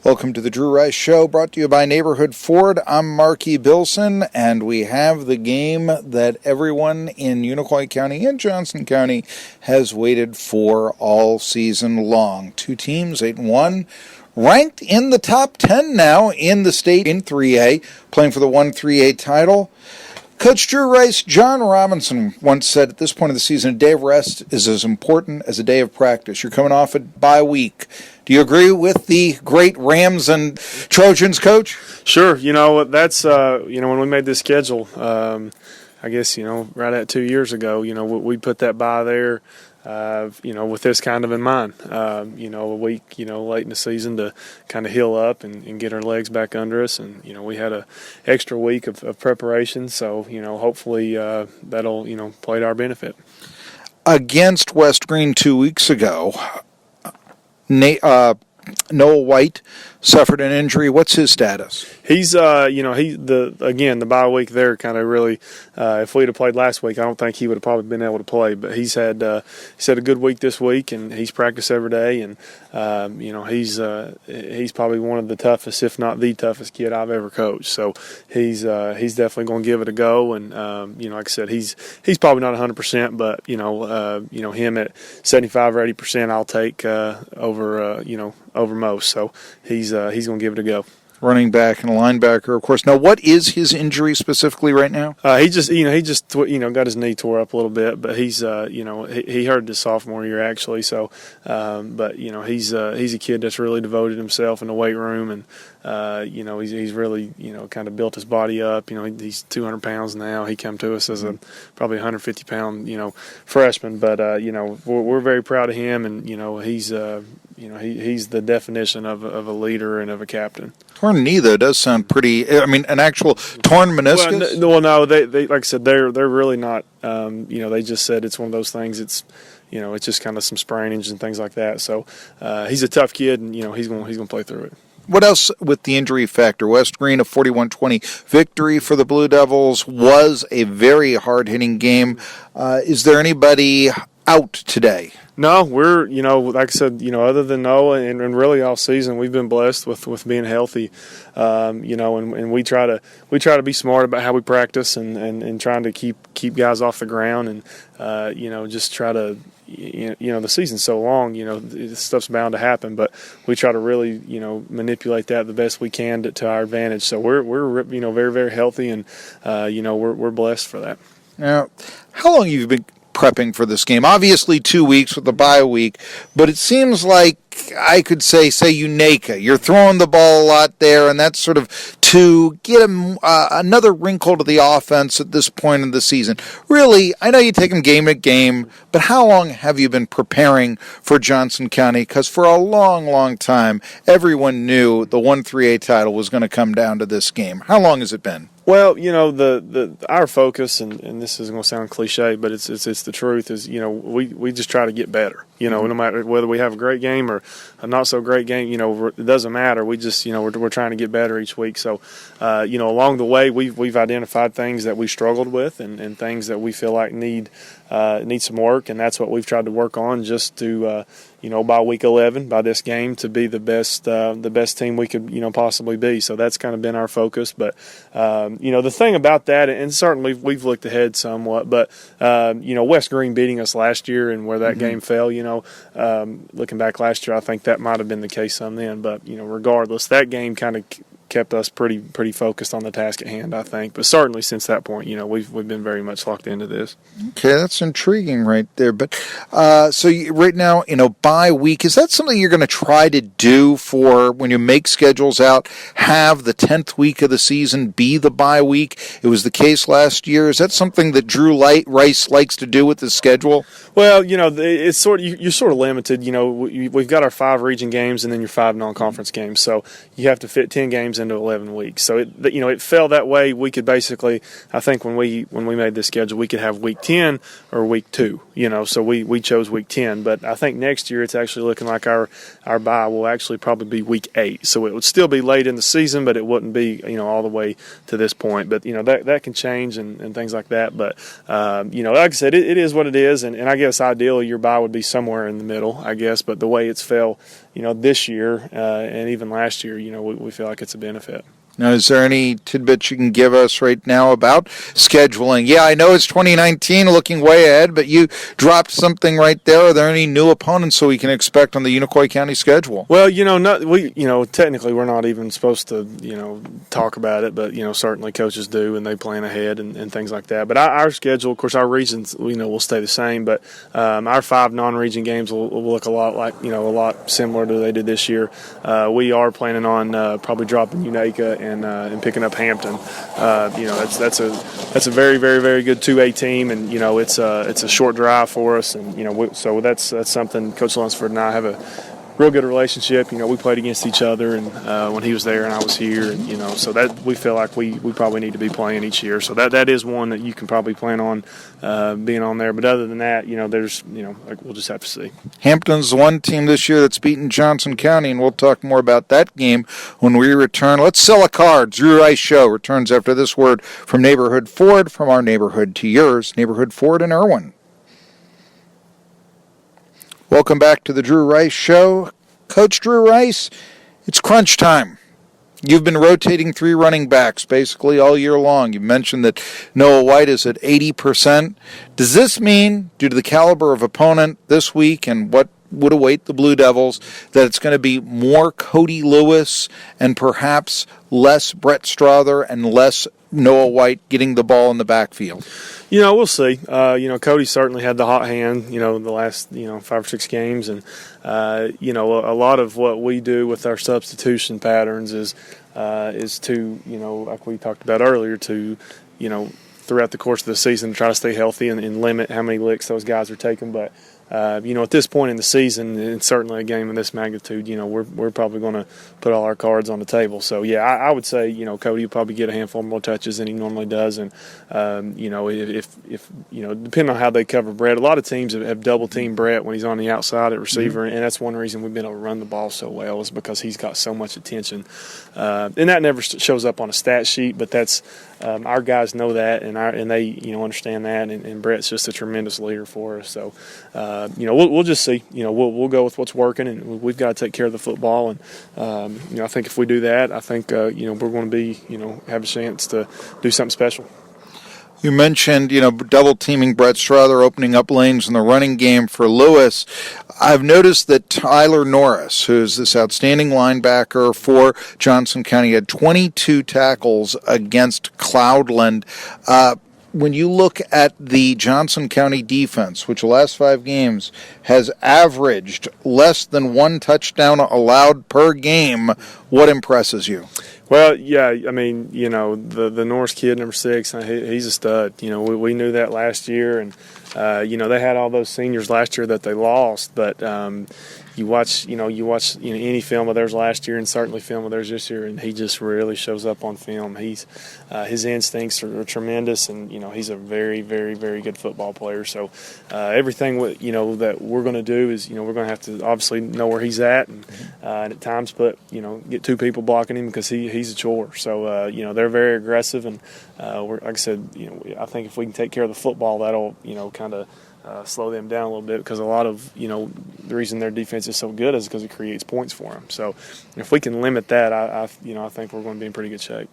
Welcome to the Drew Rice Show, brought to you by Neighborhood Ford. I'm Marky Billson, and we have the game that everyone in Unicoi County and Johnson County has waited for all season long. Two teams, 8-1, ranked in the top 10 now in the state in 3A, playing for the 1-3A title. Coach Drew Rice, John Robinson once said at this point of the season, a day of rest is as important as a day of practice. You're coming off a bye week. Do you agree with the great Rams and Trojans coach? Sure. That's, when we made this schedule, I guess, right at 2 years ago, we put that bye there, with this kind of in mind, a week, late in the season to kind of heal up and get our legs back under us. And, we had a extra week of preparation. So, hopefully that'll, play to our benefit. Against West Green 2 weeks ago, Noah White suffered an injury. What's his status? He's, the bye week there kind of really, if we'd have played last week, I don't think he would have probably been able to play. But he's had a good week this week, and he's practiced every day. And, he's probably one of the toughest, if not the toughest kid I've ever coached. So he's definitely going to give it a go. And, like I said, he's probably not 100%, but, him at 75 or 80% I'll take over most. So he's going to give it a go. Running back and a linebacker, of course. Now, what is his injury specifically right now? He just got his knee tore up a little bit, but he's, he hurt his sophomore year actually. So, but he's a kid that's really devoted himself in the weight room, and he's really kind of built his body up. He's 200 pounds now. He came to us as a probably 150 pound freshman, but we're very proud of him, and he's he's the definition of a leader and of a captain. Torn knee, though, does sound pretty. I mean, an actual torn meniscus. Well, no, they like I said, they're really not. They just said it's one of those things. It's it's just kind of some sprainings and things like that. So he's a tough kid, and he's going to play through it. What else with the injury factor? West Green, a 41-20 victory for the Blue Devils, was a very hard-hitting game. Is there anybody out today? No, we're, like I said, other than Noah and really all season, we've been blessed with being healthy, and we try to be smart about how we practice and trying to keep guys off the ground and, just try to, the season's so long, this stuff's bound to happen, but we try to really, manipulate that the best we can to our advantage. So we're very, very healthy, and, we're blessed for that. Now, how long have you been prepping for this game? Obviously 2 weeks with the bye week, but it seems like I could say Unicoi. You're throwing the ball a lot there, and that's sort of to get another wrinkle to the offense at this point in the season. Really, I know you take them game to game, but how long have you been preparing for Johnson County? Because for a long, long time, everyone knew the 1-3A title was going to come down to this game. How long has it been? Well, our focus, and this is going to sound cliche, but it's the truth, is, we just try to get better. No matter whether we have a great game or a not so great game, it doesn't matter. We just, we're trying to get better each week. So, along the way, we've identified things that we struggled with and things that we feel like need some work, and that's what we've tried to work on just to, by week 11, by this game, to be the best team we could, possibly be. So that's kind of been our focus. But, the thing about that, and certainly we've looked ahead somewhat, but, West Green beating us last year and where that game fell, looking back last year, I think that might have been the case some then. But, regardless, that game kind of kept us pretty focused on the task at hand, I think. But certainly since that point, we've been very much locked into this. Okay, that's intriguing right there. But right now, bye week, is that something you're going to try to do for when you make schedules out, have the 10th week of the season be the bye week? It was the case last year. Is that something that Drew Rice likes to do with his schedule? Well, it's you're sort of limited. We've got our 5 region games and then your 5 non-conference games. So you have to fit 10 games into 11 weeks. So it fell that way. We could basically, I think when we made this schedule, we could have week 10 or week 2. So we chose week 10. But I think next year it's actually looking like our bye will actually probably be week 8. So it would still be late in the season, but it wouldn't be all the way to this point. But that can change and things like that. But like I said, it is what it is. And I guess ideally your bye would be somewhere in the middle, I guess. But the way it's fell, this year and even last year, we feel like it's a benefit. Now, is there any tidbits you can give us right now about scheduling? Yeah, I know it's 2019, looking way ahead, but you dropped something right there. Are there any new opponents so we can expect on the Unicoi County schedule? Well, technically we're not even supposed to, talk about it, but certainly coaches do, and they plan ahead and things like that. But our schedule, of course, our regions, will stay the same. But our 5 non-region games will look a lot like, a lot similar to they did this year. We are planning on probably dropping Unicoi and picking up Hampton. That's a very, very, very good 2A team, and it's a short drive for us, and so that's something Coach Lunsford and I have a real good relationship. We played against each other, and when he was there and I was here, and so that we feel like we probably need to be playing each year. So that is one that you can probably plan on being on there. But other than that, there's we'll just have to see. Hampton's the one team this year that's beaten Johnson County, and we'll talk more about that game when we return. Let's sell a card. Drew Rice Show returns after this word from Neighborhood Ford, from our neighborhood to yours, Neighborhood Ford in Irwin. Welcome back to the Drew Rice Show. Coach Drew Rice, it's crunch time. You've been rotating 3 running backs basically all year long. You mentioned that Noah White is at 80%. Does this mean, due to the caliber of opponent this week and what would await the Blue Devils, that it's going to be more Cody Lewis and perhaps less Brett Strother and less Noah White getting the ball in the backfield? We'll see. Cody certainly had the hot hand, the last, 5 or 6 games. And, a lot of what we do with our substitution patterns is to, like we talked about earlier, to, throughout the course of the season, try to stay healthy and limit how many licks those guys are taking. But, at this point in the season, and certainly a game of this magnitude, we're probably going to put all our cards on the table. So, yeah, I would say, Cody will probably get a handful more touches than he normally does. And, if depending on how they cover Brett, a lot of teams have double-teamed Brett when he's on the outside at receiver, and that's one reason we've been able to run the ball so well is because he's got so much attention. And that never shows up on a stat sheet, but that's our guys know that, and they understand that, and Brett's just a tremendous leader for us. So, we'll just see. We'll go with what's working, and we've got to take care of the football. And I think if we do that, I think we're going to be have a chance to do something special. You mentioned, double teaming Brett Strother, opening up lanes in the running game for Lewis. I've noticed that Tyler Norris, who's this outstanding linebacker for Johnson County, had 22 tackles against Cloudland. When you look at the Johnson County defense, which the last 5 games has averaged less than 1 touchdown allowed per game, what impresses you? Well, yeah, I mean, the Norris kid, number 6, he's a stud. We knew that last year, and they had all those seniors last year that they lost, but you watch any film of theirs last year and certainly film of theirs this year, and he just really shows up on film. His instincts are tremendous, and he's a very, very, very good football player. So everything that we're going to do is we're going to have to obviously know where he's at, and at times get 2 people blocking him because he's a chore. So they're very aggressive, and like I said, I think if we can take care of the football, that'll kind of slow them down a little bit, because a lot of the reason their defense is so good is because it creates points for them. So if we can limit that, I think we're going to be in pretty good shape.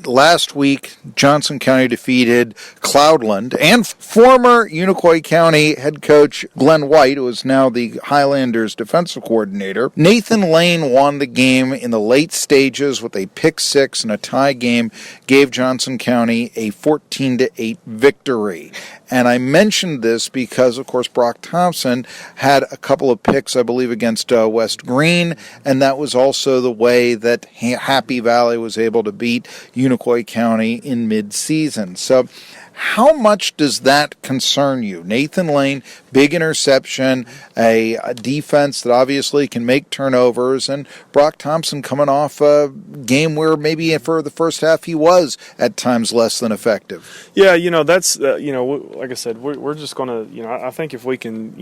Last week, Johnson County defeated Cloudland, and former Unicoi County head coach Glenn White, who is now the Highlanders defensive coordinator. Nathan Lane won the game in the late stages with a pick 6, and a tie game gave Johnson County a 14-8 victory. And I mentioned this because, of course, Brock Thompson had a couple of picks, I believe, against West Green, and that was also the way that Happy Valley was able to beat Unicoi County in mid-season. So how much does that concern you? Nathan Lane, big interception, a defense that obviously can make turnovers, and Brock Thompson coming off a game where maybe for the first half he was at times less than effective. Yeah, that's, like I said, we're just going to, I think if we can,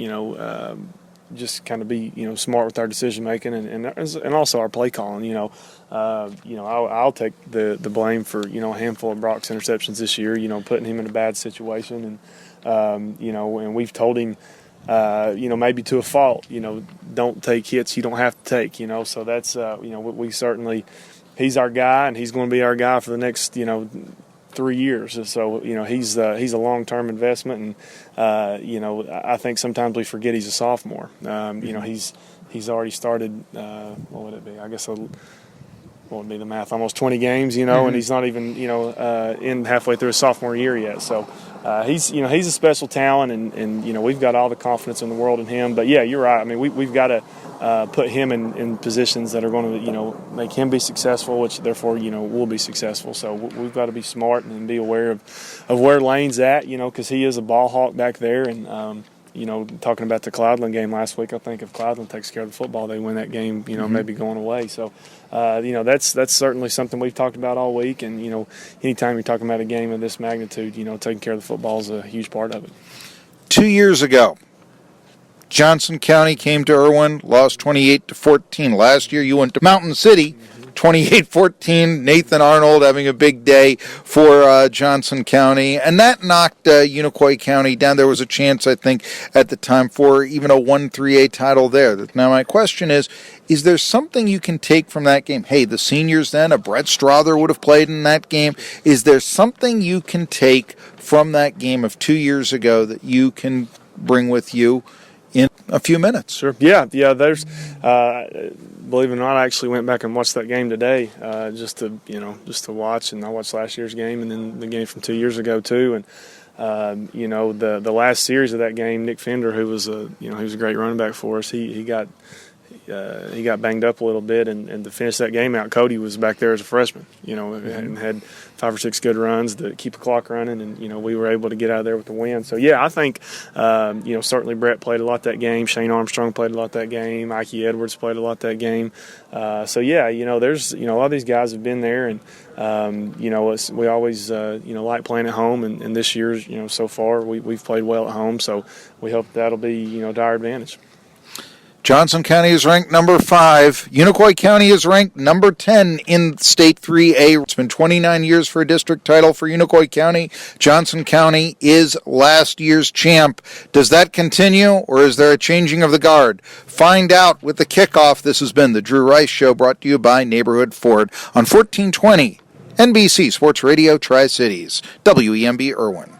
just kind of be, smart with our decision making and also our play calling. I'll take the blame for a handful of Brock's interceptions this year. Putting him in a bad situation, and and we've told him, maybe to a fault. Don't take hits you don't have to take. So that's we certainly, he's our guy, and he's going to be our guy for the next 3 years. So he's a long-term investment, and I think sometimes we forget he's a sophomore. He's already started. What would it be? I guess what would be the math? Almost 20 games, and he's not even in halfway through his sophomore year yet. So he's a special talent, and we've got all the confidence in the world in him. But yeah, you're right. I mean, we've got to put him in positions that are going to make him be successful, which therefore we'll be successful. So we've got to be smart and be aware of where Lane's at, because he is a ball hawk back there, and talking about the Cloudland game last week, I think if Cloudland takes care of the football, they win that game, maybe going away. So, that's certainly something we've talked about all week. And, anytime you're talking about a game of this magnitude, taking care of the football is a huge part of it. 2 years ago, Johnson County came to Irwin, lost 28-14. Last year, you went to Mountain City, 28-14. Nathan Arnold having a big day for Johnson County, and that knocked Unicoi County down. There was a chance, I think, at the time for even a 1-3A title there. Now, my question is there something you can take from that game? Hey, the seniors then, a Brett Strother would have played in that game. Is there something you can take from that game of 2 years ago that you can bring with you in a few minutes? Sure. Yeah. There's, believe it or not, I actually went back and watched that game today, just to watch. And I watched last year's game and then the game from 2 years ago too. And the last series of that game, Nick Fender, who was a great running back for us, he got banged up a little bit, and to finish that game out, Cody was back there as a freshman, and had 5 or 6 good runs to keep the clock running, and we were able to get out of there with the win. So yeah, I think certainly Brett played a lot that game, Shane Armstrong played a lot that game, Ike Edwards played a lot that game. So yeah, there's a lot of these guys have been there, and we always like playing at home, and this year so far we've played well at home, so we hope that'll be to our advantage. Johnson County is ranked number 5. Unicoi County is ranked number 10 in State 3A. It's been 29 years for a district title for Unicoi County. Johnson County is last year's champ. Does that continue, or is there a changing of the guard? Find out with the kickoff. This has been the Drew Rice Show, brought to you by Neighborhood Ford on 1420 NBC Sports Radio Tri-Cities, WEMB Irwin.